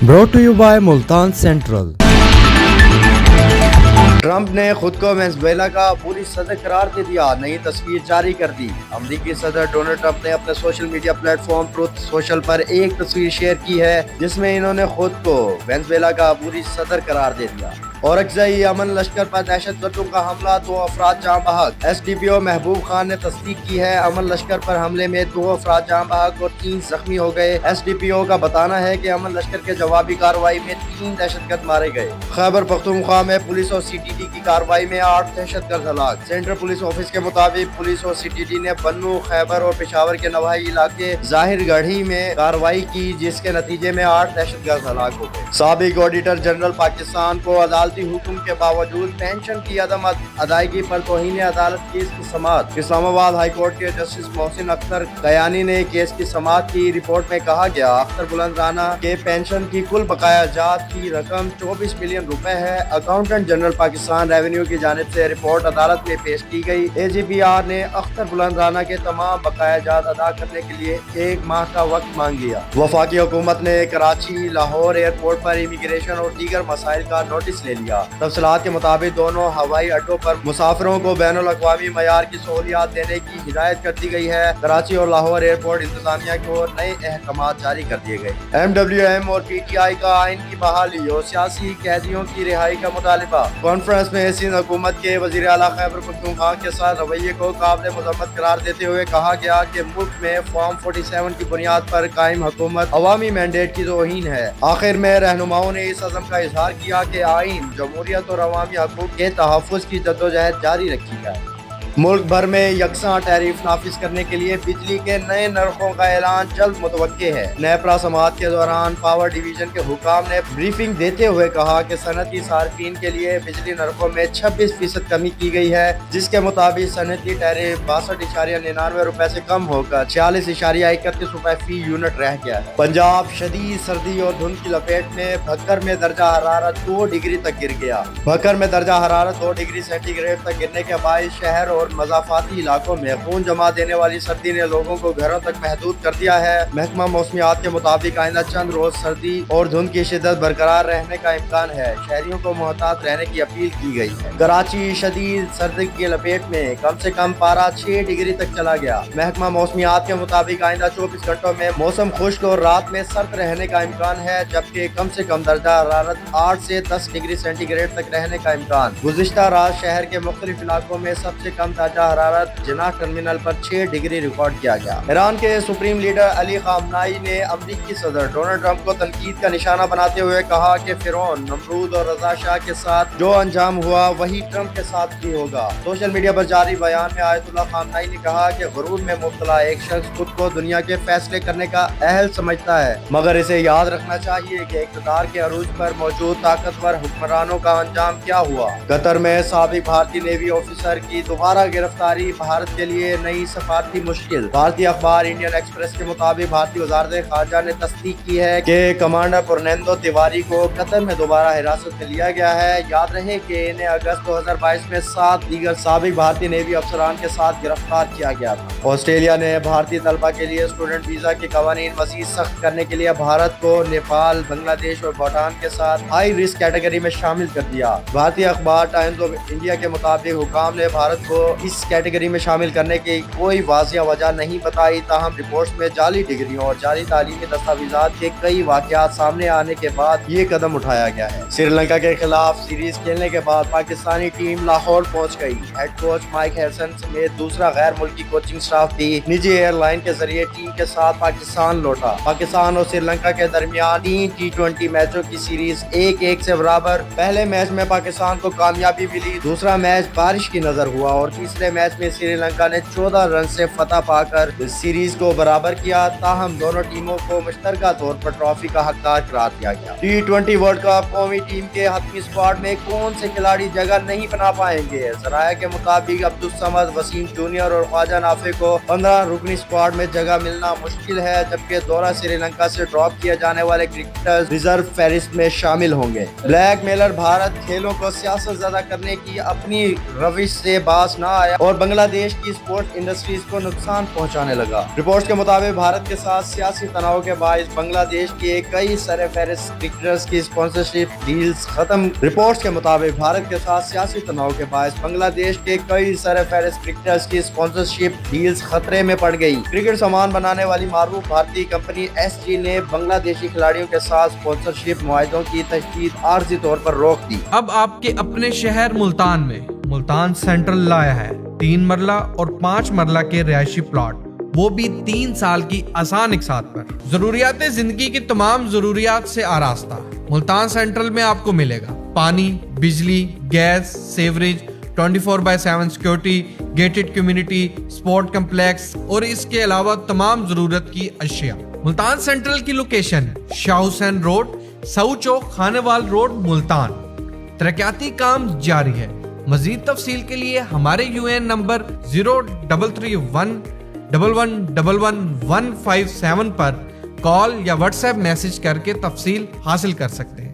brought to you by Multan Central. Trump ने खुद को वेनेजुएला का पूरी सदर करार दे दिया, नई तस्वीर जारी कर दी। अमेरिकी सदर डोनाल्ड ट्रंप ने अपने social media platform truth social पर एक तस्वीर शेयर की है जिसमें इन्होंने खुद को वेनेजुएला का पूरी सदर करार दे दिया। और अक्सई अमन लश्कर पर दहशतगर्दों का हमला, 2 अफराद जाँ बहक। SDPO महबूब खान ने तस्दीक की है, अमन लश्कर पर हमले में 2 अफराद जाँ बहक और 3 जख्मी हो गए। SDPO का बताना है कि अमन लश्कर के जवाबी कार्रवाई में 3 दहशतगर्द मारे गए। खैबर पख्तूनख्वा में पुलिस और CTD की कार्रवाई में 8 दहशतगर्द हलाक। सेंट्रल पुलिस ऑफिस के मुताबिक पुलिस और CTD ने बन्नू, खैबर और पेशावर के नवाही इलाके जाहिर गढ़ी में कार्रवाई की, जिसके नतीजे में 8 दहशतगर्द हलाक हो गए। साबिक ऑडिटर जनरल पाकिस्तान को अदालती हुक्म के बावजूद पेंशन की अदम अदायगी पर तौहीन अदालत केस की समाअत। इस्लामाबाद हाई कोर्ट के जस्टिस मोहसिन अख्तर कयानी ने केस की समाअत की। रिपोर्ट में कहा गया, अख्तर बुलंद राना के पेंशन की कुल बकाया जात की रकम 24 मिलियन रुपए है। अकाउंटेंट जनरल पाकिस्तान रेवेन्यू की जानिब से रिपोर्ट अदालत में पेश की गई। AGPR ने अख्तर बुलंद राना के तमाम बकाया जात अदा करने के लिए 1 माह का वक्त मांग लिया। वफाकी हुकूमत ने कराची, लाहौर एयरपोर्ट पर इमिग्रेशन और दीगर मसाइल का नोटिस ले लिया। तफसीलात के मुताबिक दोनों हवाई अड्डों पर मुसाफिरों को बैनुल अक़वामी मयार की सहूलियात देने की हिदायत कर दी गई है। कराची और लाहौर एयरपोर्ट इंतजामिया को नए अहकामात जारी कर दिए गए। MWM और PTI का आइन की बहाली और सियासी कैदियों की रिहाई का मुतालिबा। कॉन्फ्रेंस में सिंध हुकूमत के वज़ीर आला खैबर पख्तूनख्वा के साथ रवैये को काबिल मज़म्मत करार देते हुए कहा गया कि मुल्क में फॉर्म 47 की बुनियाद पर कायम हुकूमत अवामी मैंडेट की तौहीन है। आखिर में रहनुमाओं ने इस अज़म का इजहार किया कि आइन जमहूरियत और अवामी हकूक़ के तहफ़्फ़ुज़ की जद्दोजहद जारी रखी जाए। मुल्क भर में यकसां टैरिफ नाफिज करने के लिए बिजली के नए नरखों का ऐलान जल्द मुतवक्के है। नेपरा समाअत के दौरान पावर डिवीजन के हुकाम ने ब्रीफिंग देते हुए कहा कि सनती सार्फिन के लिए बिजली नरखों में 26% कमी की गई है, जिसके मुताबिक सनती टैरिफ 62.99 रुपए से कम होकर 46.31 रुपए फी यूनिट रह गया है। पंजाब शदीद सर्दी और धुंध की लपेट में भक्कर में दर्जा हरारत 2 डिग्री तक गिर गया। भक्कर में दर्जा हरारत 2 डिग्री सेंटीग्रेड तक गिरने के बाद शहर और मज़ाफाती इलाकों में खून जमा देने वाली सर्दी ने लोगों को घरों तक महदूद कर दिया है। महकमा मौसमियात के मुताबिक आइंदा चंद रोज सर्दी और धुंध की शिद्दत बरकरार रहने का इम्कान है। शहरियों को मोहतात रहने की अपील की गई है। कराची शदीद सर्दी की लपेट में कम से कम पारा 6 डिग्री तक चला गया। महकमा मौसमियात के मुताबिक आइंदा 24 घंटों में मौसम खुश्क और रात में सर्द रहने का इम्कान है, जबकि कम से कम दर्जा हरारत 8 से 10 डिग्री सेंटीग्रेड तक रहने का इम्कान। गुज़िश्ता रात शहर के मुख्तलिफ इलाकों में सबसे कम ताजा हरारत जिना टर्मिनल पर 6 डिग्री रिकॉर्ड किया गया। ईरान के सुप्रीम लीडर अली खामनाई ने अमेरिकी सदर डोनाल्ड ट्रंप को तनकीद का निशाना बनाते हुए कहा कि फिरौन, नमरूद और रजा शाह के साथ जो अंजाम हुआ वही ट्रंप के साथ भी होगा। सोशल मीडिया पर जारी बयान में आयतुल्लाह खामनाई ने कहा कि गुरूर में मुब्तला एक शख्स खुद को दुनिया के फैसले करने का अहल समझता है, मगर इसे याद रखना चाहिए कि इक़्तिदार के अरूज पर मौजूद ताकतवर हुक्मरानों का अंजाम क्या हुआ। कतर में साबिक भारतीय नेवी ऑफिसर की दोबारा गिरफ्तारी, भारत के लिए नई सफारती मुश्किल। भारतीय अखबार इंडियन एक्सप्रेस के मुताबिक भारतीय वज़ारत ख़ारजा ने तस्दीक की है कि कमांडर पुरनेंदो तिवारी को कतर में दोबारा हिरासत में लिया गया है। याद रहे कि इन्हें अगस्त 2022 में 7 दीगर साबिक भारतीय नेवी अफसरान के साथ गिरफ्तार किया गया था। ऑस्ट्रेलिया ने भारतीय तलबा के लिए स्टूडेंट वीजा के कवानीन मज़ीद सख्त करने के लिए भारत को नेपाल, बांग्लादेश और भूटान के साथ हाई रिस्क कैटेगरी में शामिल कर दिया। भारतीय अखबार टाइम्स ऑफ इंडिया के मुताबिक हुकाम ने भारत को इस कैटेगरी में शामिल करने की कोई वाज़िया वजह नहीं बताई, ताहम रिपोर्ट्स में जाली डिग्रियों और जाली तालीमी दस्तावेजात के कई वाक़यात सामने आने के बाद ये कदम उठाया गया है। श्रीलंका के खिलाफ सीरीज खेलने के बाद पाकिस्तानी टीम लाहौर पहुंच गई। हेड कोच माइक हैसन समेत दूसरा गैर मुल्की कोचिंग स्टाफ भी निजी एयरलाइन के जरिए टीम के साथ पाकिस्तान लौटा। पाकिस्तान और श्रीलंका के दरमियान 3 T20 मैचों की सीरीज 1-1 से बराबर। पहले मैच में पाकिस्तान को कामयाबी मिली, दूसरा मैच बारिश की नजर हुआ और तीसरे मैच में श्रीलंका ने 14 रन से फतह पाकर सीरीज को बराबर किया। ताहम दोनों टीमों को मुश्तरका तौर पर ट्रॉफी का हकदार करार दिया गया। T20 वर्ल्ड कप कौमी टीम के हतमी स्क्वाड में कौन से खिलाड़ी जगह नहीं बना पाएंगे? जराया के मुताबिक अब्दुल समद, वसीम जूनियर और ख्वाजा नाफे को 15 रुकनी स्क्वाड में जगह मिलना मुश्किल है, जबकि दौरा श्रीलंका से ड्रॉप किए जाने वाले क्रिकेटर्स रिजर्व फहरिस्त में शामिल होंगे। ब्लैक मेलर भारत खेलों को सियासत ज़्यादा करने की अपनी रविश से बाज نہ آیا اور بنگلہ دیش کی اسپورٹس انڈسٹریز کو نقصان پہنچانے لگا۔ رپورٹس کے مطابق بھارت کے ساتھ سیاسی تناؤ کے باعث بنگلہ دیش کے کئی سرفہرست کرکٹرز کی اسپانسرشپ ڈیلز ختم۔ رپورٹس کے مطابق بھارت کے ساتھ سیاسی تناؤ کے باعث بنگلہ دیش کے کئی سرفہرست کرکٹرز کی اسپانسرشپ ڈیلز خطرے میں پڑ گئی۔ کرکٹ سامان بنانے والی معروف بھارتی کمپنی ایس جی نے بنگلہ دیشی کھلاڑیوں کے ساتھ اسپانسرشپ معاہدوں کی تجدید عارضی طور پر روک دی۔ اب آپ کے اپنے شہر ملتان میں ملتان سینٹرل لایا ہے 3 مرلہ اور 5 مرلہ کے رہائشی پلاٹ، وہ بھی 3 سال کی آسان اقساط پر۔ ضروریات زندگی کی تمام ضروریات سے آراستہ ملتان سینٹرل میں آپ کو ملے گا۔ پانی، بجلی، گیس، sewerage, 24/7 security, gated community, sport complex اور اس کے علاوہ تمام ضرورت کی اشیاء۔ ملتان سینٹرل کی لوکیشن شاہ حسین روڈ، سعو چوک، خانے وال روڈ، ملتان۔ ترقیاتی کام جاری ہے۔ مزید تفصیل کے لیے ہمارے UN نمبر 0331111157 پر کال یا واٹس ایپ میسج کر کے تفصیل حاصل کر سکتے ہیں۔